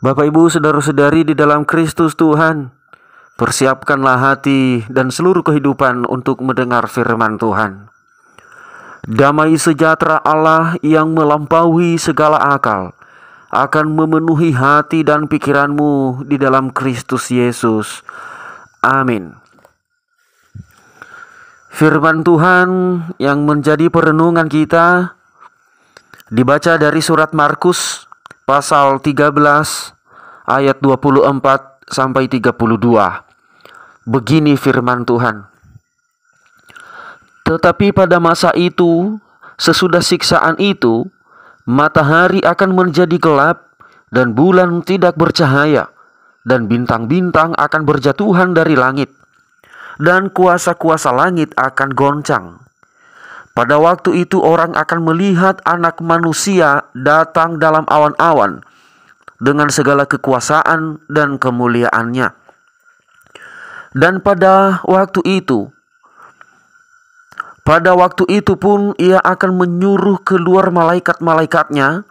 Bapak Ibu saudara-saudari di dalam Kristus Tuhan, persiapkanlah hati dan seluruh kehidupan untuk mendengar firman Tuhan. Damai sejahtera Allah yang melampaui segala akal akan memenuhi hati dan pikiranmu di dalam Kristus Yesus. Amin. Firman Tuhan yang menjadi perenungan kita dibaca dari surat Markus pasal 13 ayat 24 sampai 32. Begini firman Tuhan. Tetapi pada masa itu, sesudah siksaan itu, matahari akan menjadi gelap dan bulan tidak bercahaya, dan bintang-bintang akan berjatuhan dari langit, dan kuasa-kuasa langit akan goncang. Pada waktu itu orang akan melihat Anak Manusia datang dalam awan-awan dengan segala kekuasaan dan kemuliaannya. Dan pada waktu itu pun ia akan menyuruh keluar malaikat-malaikatnya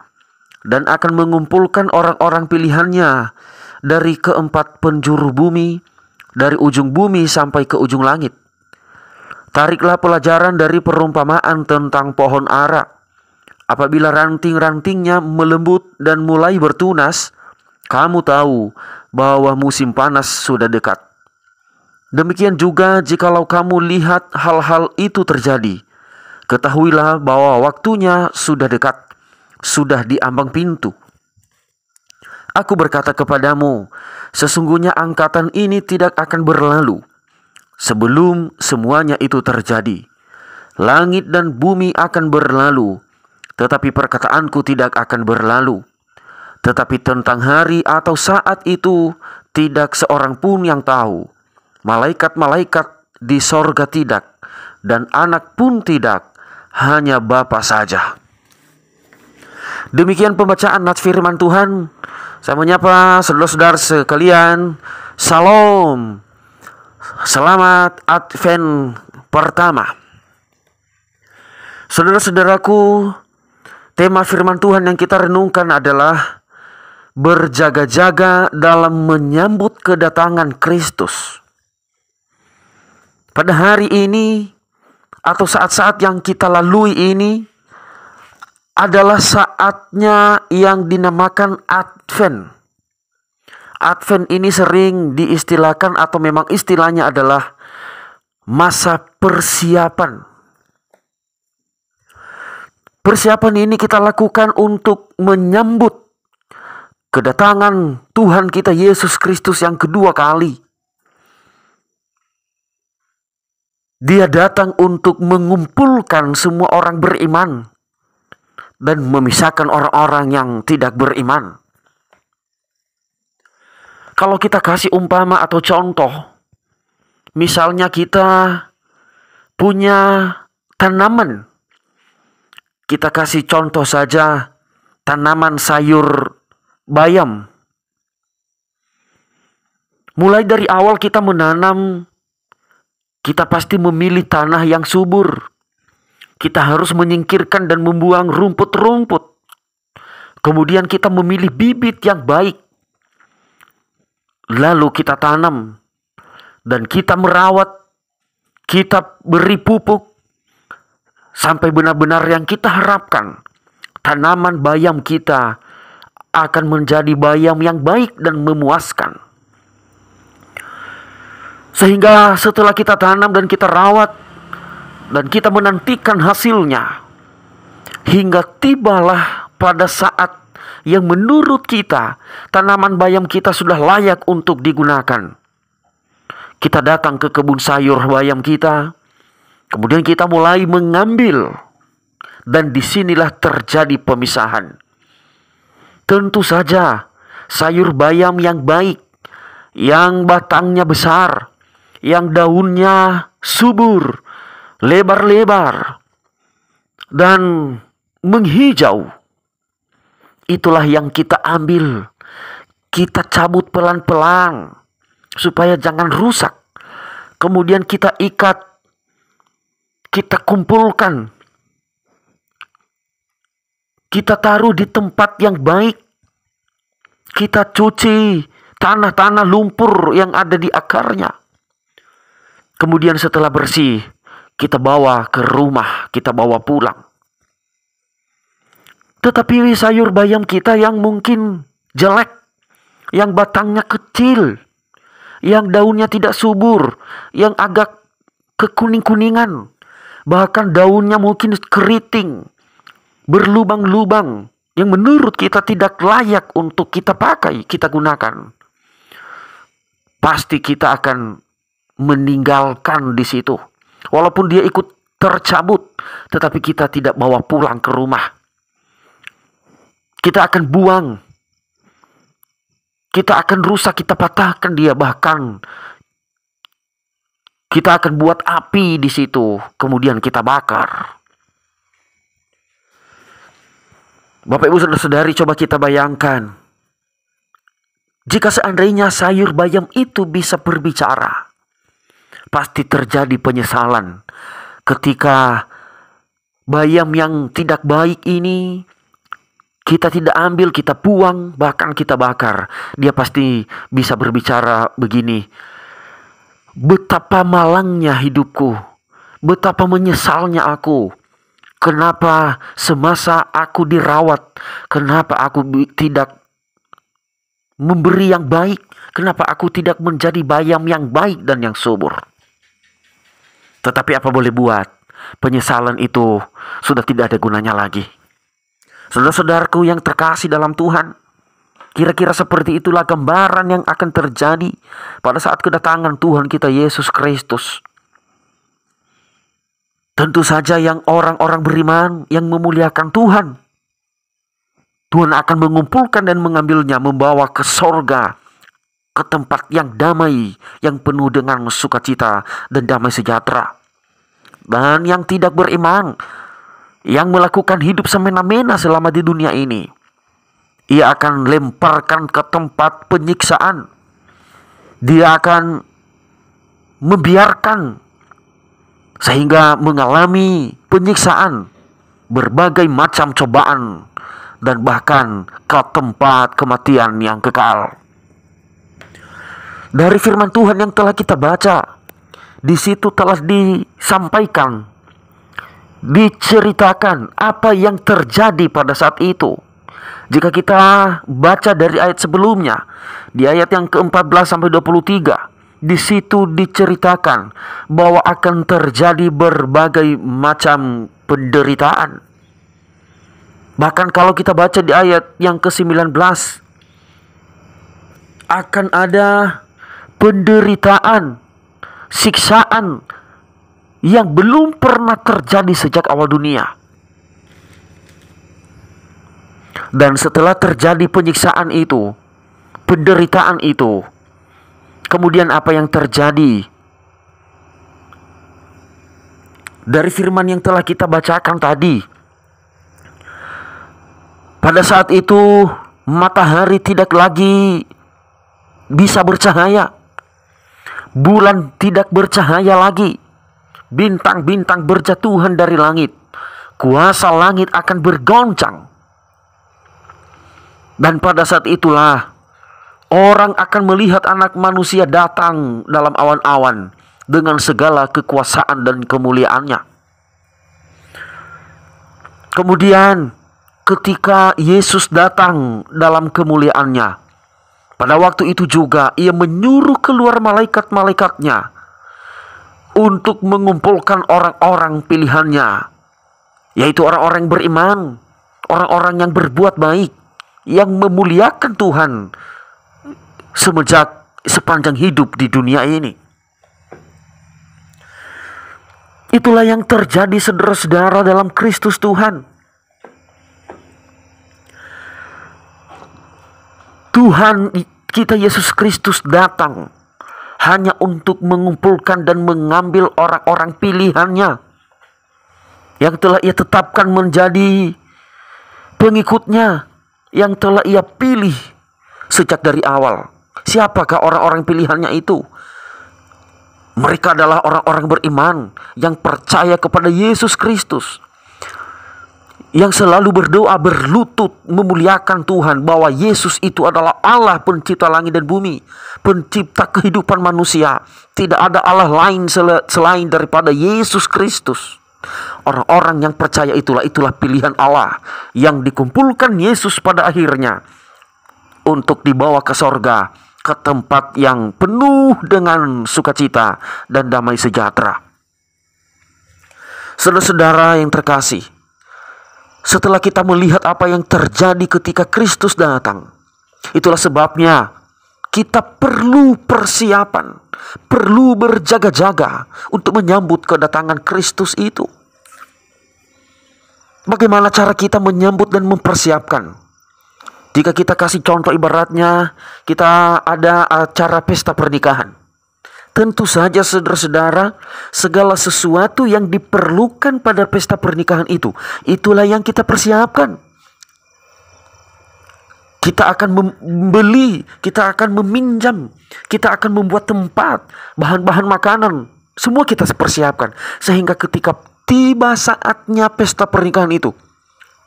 dan akan mengumpulkan orang-orang pilihannya dari keempat penjuru bumi, dari ujung bumi sampai ke ujung langit. Tariklah pelajaran dari perumpamaan tentang pohon ara. Apabila ranting-rantingnya melembut dan mulai bertunas, kamu tahu bahwa musim panas sudah dekat. Demikian juga jikalau kamu lihat hal-hal itu terjadi, ketahuilah bahwa waktunya sudah dekat, sudah di ambang pintu. Aku berkata kepadamu, sesungguhnya angkatan ini tidak akan berlalu sebelum semuanya itu terjadi. Langit dan bumi akan berlalu, tetapi perkataanku tidak akan berlalu. Tetapi tentang hari atau saat itu tidak seorang pun yang tahu. Malaikat-malaikat di sorga tidak, dan anak pun tidak, hanya Bapa saja. Demikian pembacaan nats firman Tuhan. Saya menyapa saudara-saudara sekalian. Salam. Selamat Advent pertama. Saudara-saudaraku, tema firman Tuhan yang kita renungkan adalah berjaga-jaga dalam menyambut kedatangan Kristus. Pada hari ini atau saat-saat yang kita lalui ini adalah saatnya yang dinamakan Advent. Advent ini sering diistilahkan atau memang istilahnya adalah masa persiapan. Persiapan ini kita lakukan untuk menyambut kedatangan Tuhan kita Yesus Kristus yang kedua kali. Dia datang untuk mengumpulkan semua orang beriman dan memisahkan orang-orang yang tidak beriman. Kalau kita kasih umpama atau contoh, misalnya kita punya tanaman. Kita kasih contoh saja tanaman sayur bayam. Mulai dari awal kita menanam, kita pasti memilih tanah yang subur. Kita harus menyingkirkan dan membuang rumput-rumput. Kemudian kita memilih bibit yang baik. Lalu kita tanam dan kita merawat, kita beri pupuk sampai benar-benar yang kita harapkan. Tanaman bayam kita akan menjadi bayam yang baik dan memuaskan. Sehingga setelah kita tanam dan kita rawat dan kita menantikan hasilnya, hingga tibalah pada saat yang menurut kita tanaman bayam kita sudah layak untuk digunakan. Kita datang ke kebun sayur bayam kita, kemudian kita mulai mengambil, dan disinilah terjadi pemisahan. Tentu saja sayur bayam yang baik, yang batangnya besar, yang daunnya subur, lebar-lebar, dan menghijau, itulah yang kita ambil. Kita cabut pelan-pelan supaya jangan rusak. Kemudian kita ikat, kita kumpulkan, kita taruh di tempat yang baik. kita cuci tanah-tanah lumpur yang ada di akarnya. Kemudian setelah bersih, kita bawa ke rumah, kita bawa pulang. Tetapi sayur bayam kita yang mungkin jelek, yang batangnya kecil, yang daunnya tidak subur, yang agak kekuning-kuningan, bahkan daunnya mungkin keriting, berlubang-lubang, yang menurut kita tidak layak untuk kita pakai, kita gunakan. Pasti kita akan meninggalkan di situ. Walaupun dia ikut tercabut, tetapi kita tidak bawa pulang ke rumah. Kita akan buang. Kita akan rusak, kita patahkan dia, bahkan kita akan buat api di situ, kemudian kita bakar. Bapak Ibu Saudara-saudari, coba kita bayangkan. Jika seandainya sayur bayam itu bisa berbicara, pasti terjadi penyesalan ketika bayam yang tidak baik ini kita tidak ambil, kita buang, bahkan kita bakar. Dia pasti bisa berbicara begini, betapa malangnya hidupku, betapa menyesalnya aku. Kenapa semasa aku dirawat, kenapa aku tidak memberi yang baik, kenapa aku tidak menjadi bayam yang baik dan yang subur. Tetapi apa boleh buat, penyesalan itu sudah tidak ada gunanya lagi. Saudara-saudaraku yang terkasih dalam Tuhan, kira-kira seperti itulah gambaran yang akan terjadi pada saat kedatangan Tuhan kita Yesus Kristus. Tentu saja yang orang-orang beriman yang memuliakan Tuhan, Tuhan akan mengumpulkan dan mengambilnya, membawa ke sorga, ke tempat yang damai, yang penuh dengan sukacita dan damai sejahtera. Dan yang tidak beriman, yang melakukan hidup semena-mena selama di dunia ini, ia akan lemparkan ke tempat penyiksaan. Dia akan membiarkan sehingga mengalami penyiksaan, berbagai macam cobaan, dan bahkan ke tempat kematian yang kekal. Dari firman Tuhan yang telah kita baca, di situ telah disampaikan, diceritakan apa yang terjadi pada saat itu. Jika kita baca dari ayat sebelumnya, di ayat yang ke-14 sampai 23, di situ diceritakan bahwa akan terjadi berbagai macam penderitaan. Bahkan kalau kita baca di ayat yang ke-19, akan ada penderitaan, siksaan yang belum pernah terjadi sejak awal dunia. Dan setelah terjadi penyiksaan itu, penderitaan itu, kemudian apa yang terjadi? Dari firman yang telah kita bacakan tadi, pada saat itu matahari tidak lagi bisa bercahaya, bulan tidak bercahaya lagi, bintang-bintang berjatuhan dari langit, kuasa langit akan bergoncang. Dan pada saat itulah orang akan melihat Anak Manusia datang dalam awan-awan dengan segala kekuasaan dan kemuliaannya. Kemudian ketika Yesus datang dalam kemuliaannya, pada waktu itu juga ia menyuruh keluar malaikat-malaikatnya untuk mengumpulkan orang-orang pilihannya, yaitu orang-orang beriman, orang-orang yang berbuat baik, yang memuliakan Tuhan sepanjang hidup di dunia ini. Itulah yang terjadi saudara-saudara dalam Kristus Tuhan. Tuhan kita Yesus Kristus datang hanya untuk mengumpulkan dan mengambil orang-orang pilihannya yang telah ia tetapkan menjadi pengikutnya, yang telah ia pilih sejak dari awal. Siapakah orang-orang pilihannya itu? Mereka adalah orang-orang beriman yang percaya kepada Yesus Kristus, yang selalu berdoa berlutut memuliakan Tuhan, bahwa Yesus itu adalah Allah pencipta langit dan bumi, pencipta kehidupan manusia. Tidak ada Allah lain selain daripada Yesus Kristus. Orang-orang yang percaya itulah pilihan Allah yang dikumpulkan Yesus pada akhirnya untuk dibawa ke sorga, ke tempat yang penuh dengan sukacita dan damai sejahtera. Saudara-saudara yang terkasih, setelah kita melihat apa yang terjadi ketika Kristus datang, itulah sebabnya kita perlu persiapan, perlu berjaga-jaga untuk menyambut kedatangan Kristus itu. Bagaimana cara kita menyambut dan mempersiapkan? Jika kita kasih contoh, ibaratnya kita ada acara pesta pernikahan. Tentu saja saudara-saudara, segala sesuatu yang diperlukan pada pesta pernikahan itu, itulah yang kita persiapkan. Kita akan membeli, kita akan meminjam, kita akan membuat tempat, bahan-bahan makanan, semua kita persiapkan. Sehingga ketika tiba saatnya pesta pernikahan itu,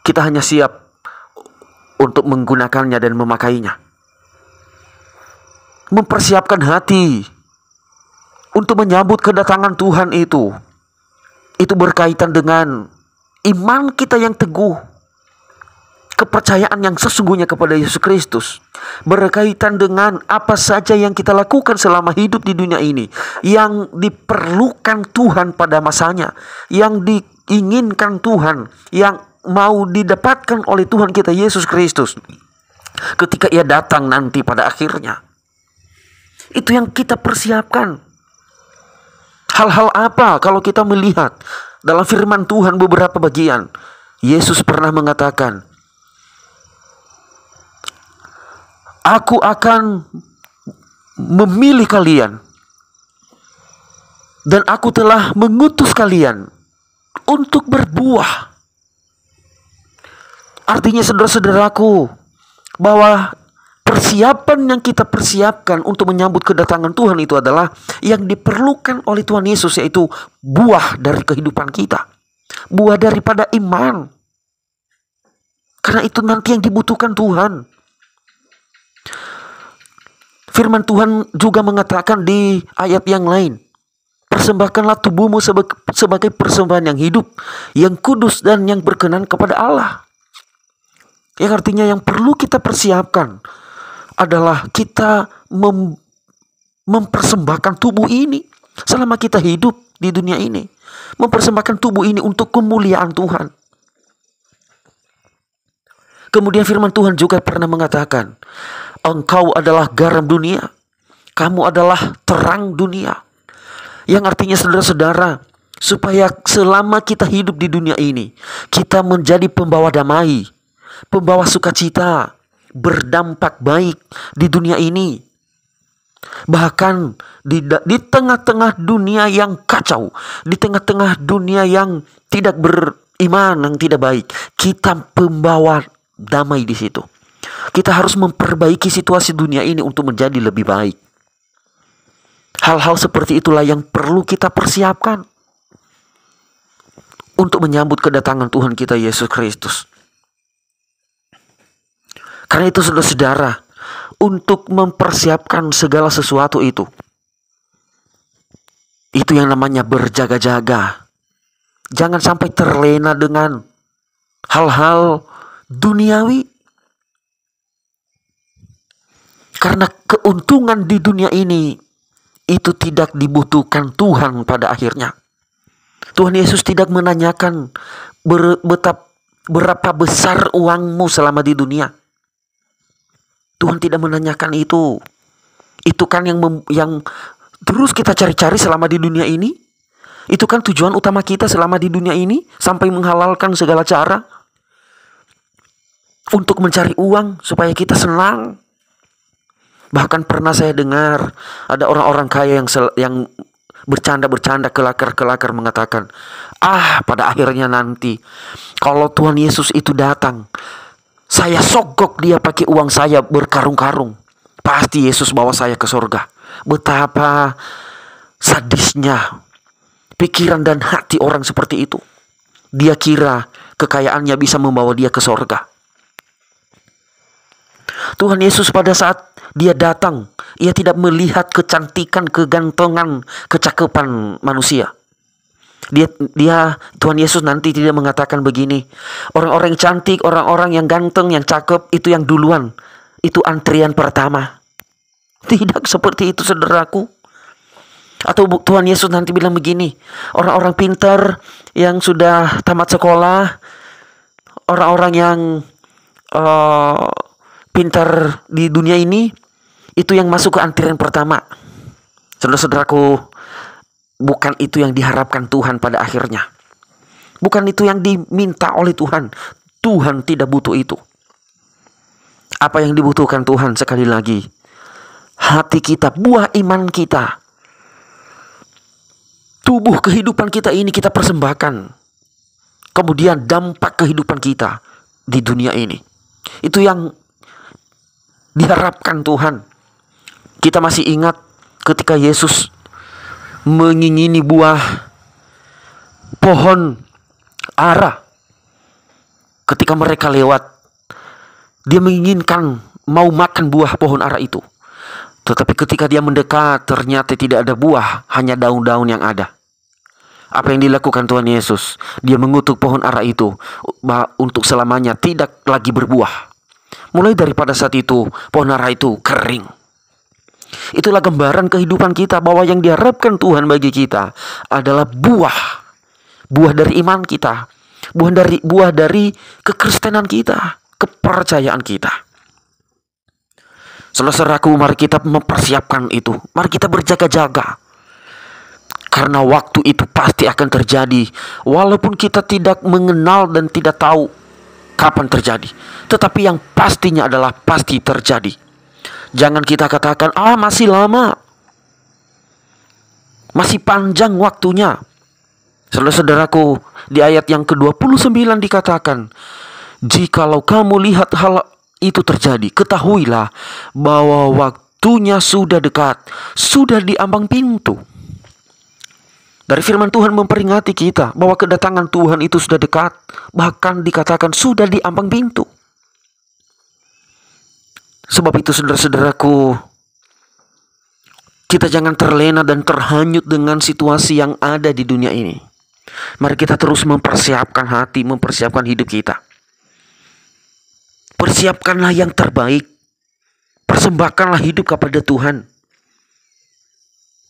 kita hanya siap untuk menggunakannya dan memakainya. Mempersiapkan hati untuk menyambut kedatangan Tuhan itu berkaitan dengan iman kita yang teguh, kepercayaan yang sesungguhnya kepada Yesus Kristus, berkaitan dengan apa saja yang kita lakukan selama hidup di dunia ini, yang diperlukan Tuhan pada masanya, yang diinginkan Tuhan, yang mau didapatkan oleh Tuhan kita Yesus Kristus ketika Ia datang nanti pada akhirnya. Itu yang kita persiapkan. Hal-hal apa kalau kita melihat dalam firman Tuhan beberapa bagian, Yesus pernah mengatakan, "Aku akan memilih kalian dan aku telah mengutus kalian untuk berbuah." Artinya saudara-saudaraku, bahwa persiapan yang kita persiapkan untuk menyambut kedatangan Tuhan itu adalah yang diperlukan oleh Tuhan Yesus, yaitu buah dari kehidupan kita, buah daripada iman. Karena itu nanti yang dibutuhkan Tuhan. Firman Tuhan juga mengatakan di ayat yang lain, "Persembahkanlah tubuhmu sebagai persembahan yang hidup, yang kudus dan yang berkenan kepada Allah." Yang artinya yang perlu kita persiapkan adalah kita mempersembahkan tubuh ini selama kita hidup di dunia ini. Mempersembahkan tubuh ini untuk kemuliaan Tuhan. Kemudian firman Tuhan juga pernah mengatakan, "Engkau adalah garam dunia, kamu adalah terang dunia." Yang artinya saudara-saudara, supaya selama kita hidup di dunia ini, kita menjadi pembawa damai, pembawa sukacita, berdampak baik di dunia ini. Bahkan di tengah-tengah dunia yang kacau, di tengah-tengah dunia yang tidak beriman, yang tidak baik, kita pembawa damai di situ. Kita harus memperbaiki situasi dunia ini untuk menjadi lebih baik. Hal-hal seperti itulah yang perlu kita persiapkan untuk menyambut kedatangan Tuhan kita Yesus Kristus. Karena itu saudara-saudara, untuk mempersiapkan segala sesuatu itu yang namanya berjaga-jaga. Jangan sampai terlena dengan hal-hal duniawi. Karena keuntungan di dunia ini itu tidak dibutuhkan Tuhan pada akhirnya. Tuhan Yesus tidak menanyakan berapa besar uangmu selama di dunia. Tuhan tidak menanyakan itu. Itu kan yang terus kita cari-cari selama di dunia ini. Itu kan tujuan utama kita selama di dunia ini, sampai menghalalkan segala cara untuk mencari uang supaya kita senang. Bahkan pernah saya dengar ada orang-orang kaya yang bercanda-bercanda, kelakar-kelakar mengatakan, pada akhirnya nanti kalau Tuhan Yesus itu datang, saya sogok dia pakai uang saya berkarung-karung. Pasti Yesus bawa saya ke surga. Betapa sadisnya pikiran dan hati orang seperti itu. Dia kira kekayaannya bisa membawa dia ke sorga. Tuhan Yesus pada saat dia datang, ia tidak melihat kecantikan, kegantengan, kecakapan manusia. Tuhan Yesus nanti tidak mengatakan begini, orang-orang yang cantik, orang-orang yang ganteng, yang cakep, itu yang duluan, itu antrian pertama. Tidak seperti itu, saudaraku. Atau Tuhan Yesus nanti bilang begini, orang-orang pintar yang sudah tamat sekolah, orang-orang yang pintar di dunia ini, itu yang masuk ke antrian pertama. Saudara-saudaraku, bukan itu yang diharapkan Tuhan pada akhirnya. Bukan itu yang diminta oleh Tuhan. Tuhan tidak butuh itu. Apa yang dibutuhkan Tuhan sekali lagi? Hati kita, buah iman kita. Tubuh kehidupan kita ini kita persembahkan. Kemudian dampak kehidupan kita di dunia ini. Itu yang diharapkan Tuhan. Kita masih ingat ketika Yesus mengingini buah pohon ara. Ketika mereka lewat, dia menginginkan mau makan buah pohon ara itu. Tetapi ketika dia mendekat, ternyata tidak ada buah, hanya daun-daun yang ada. Apa yang dilakukan Tuhan Yesus? Dia mengutuk pohon ara itu untuk selamanya tidak lagi berbuah. Mulai daripada saat itu, pohon ara itu kering. Itulah gambaran kehidupan kita, bahwa yang diharapkan Tuhan bagi kita adalah buah. Buah dari iman kita. Buah dari kekristenan kita, kepercayaan kita. Saudaraku, mari kita mempersiapkan itu. Mari kita berjaga-jaga. Karena waktu itu pasti akan terjadi. Walaupun kita tidak mengenal dan tidak tahu kapan terjadi. Tetapi yang pastinya adalah pasti terjadi. Jangan kita katakan, masih lama. Masih panjang waktunya. Saudara-saudaraku, di ayat yang ke-29 dikatakan, jikalau kamu lihat hal itu terjadi, ketahuilah bahwa waktunya sudah dekat, sudah di ambang pintu. Dari firman Tuhan memperingati kita bahwa kedatangan Tuhan itu sudah dekat, bahkan dikatakan sudah di ambang pintu. Sebab itu, saudara-saudaraku, kita jangan terlena dan terhanyut dengan situasi yang ada di dunia ini. Mari kita terus mempersiapkan hati, mempersiapkan hidup kita. Persiapkanlah yang terbaik. Persembahkanlah hidup kepada Tuhan.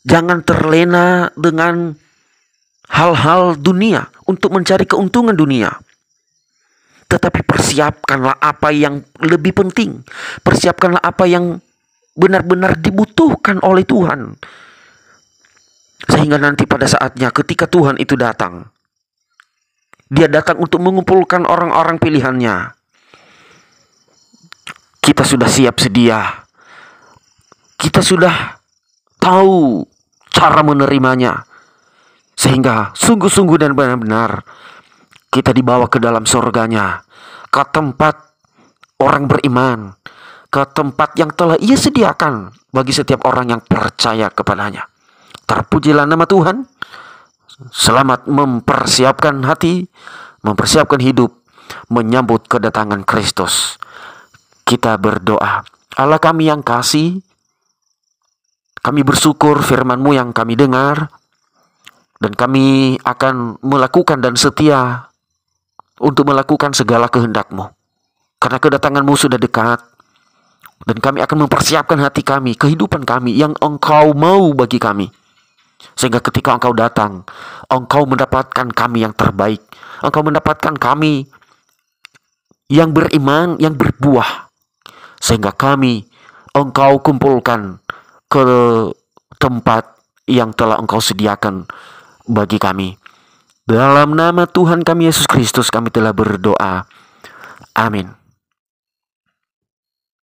Jangan terlena dengan hal-hal dunia untuk mencari keuntungan dunia. Tetapi persiapkanlah apa yang lebih penting. Persiapkanlah apa yang benar-benar dibutuhkan oleh Tuhan. Sehingga nanti pada saatnya ketika Tuhan itu datang, Dia datang untuk mengumpulkan orang-orang pilihannya. Kita sudah siap sedia. Kita sudah tahu cara menerimanya. Sehingga sungguh-sungguh dan benar-benar kita dibawa ke dalam surganya, ke tempat orang beriman, ke tempat yang telah Ia sediakan bagi setiap orang yang percaya kepadanya. Terpujilah nama Tuhan. Selamat mempersiapkan hati, mempersiapkan hidup, menyambut kedatangan Kristus. Kita berdoa. Allah kami yang kasih, kami bersyukur firman-Mu yang kami dengar, dan kami akan melakukan dan setia untuk melakukan segala kehendak-Mu. Karena kedatangan-Mu sudah dekat, dan kami akan mempersiapkan hati kami, kehidupan kami yang Engkau mau bagi kami. Sehingga ketika Engkau datang, Engkau mendapatkan kami yang terbaik. Engkau mendapatkan kami yang beriman, yang berbuah. Sehingga kami Engkau kumpulkan ke tempat yang telah Engkau sediakan bagi kami. Dalam nama Tuhan kami Yesus Kristus kami telah berdoa. Amin.